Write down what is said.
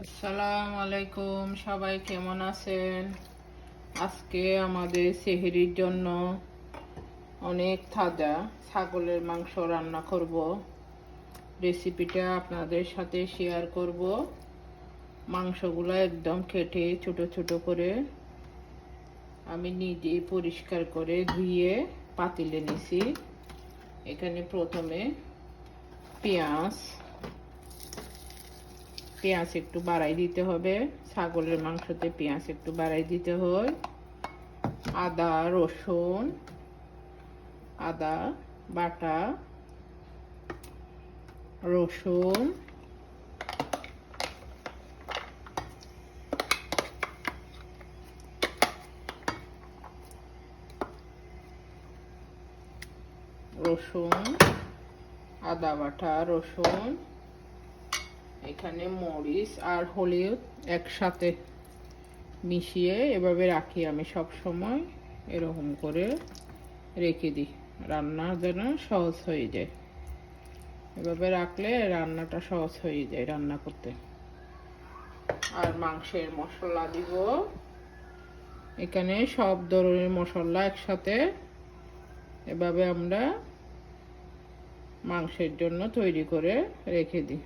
আসসালামু আলাইকুম, সবাই কেমন আছেন? আজকে আমাদের সেহরির জন্য অনেক তাজা ছাগলের মাংস রান্না করব। রেসিপিটা আপনাদের সাথে শেয়ার করব। মাংসগুলো একদম কেটে ছোট ছোট করে আমি নিজেই পরিষ্কার করে ধুয়ে পাতিলে নিছি। এখানে প্রথমে পেঁয়াজ একটু বাড়াই দিতে হবে। ছাগলের মাংসতে পেঁয়াজ একটু বাড়াই দিতে হয়। আদা বাটা, রসুন, আদা বাটা, রসুন, এখানে মরিচ আর হলুদ একসাথে মিশিয়ে এভাবে রাখি। আমি সব সময় এরকম করে রেখে দিই, রান্না যেন সহজ হয়ে যায়। এভাবে রাখলে রান্নাটা সহজ হয়ে যায় রান্না করতে। আর মাংসের মশলা দিব। এখানে সব ধরনের মশলা একসাথে এভাবে আমরা মাংসের জন্য তৈরি করে রেখে দিই।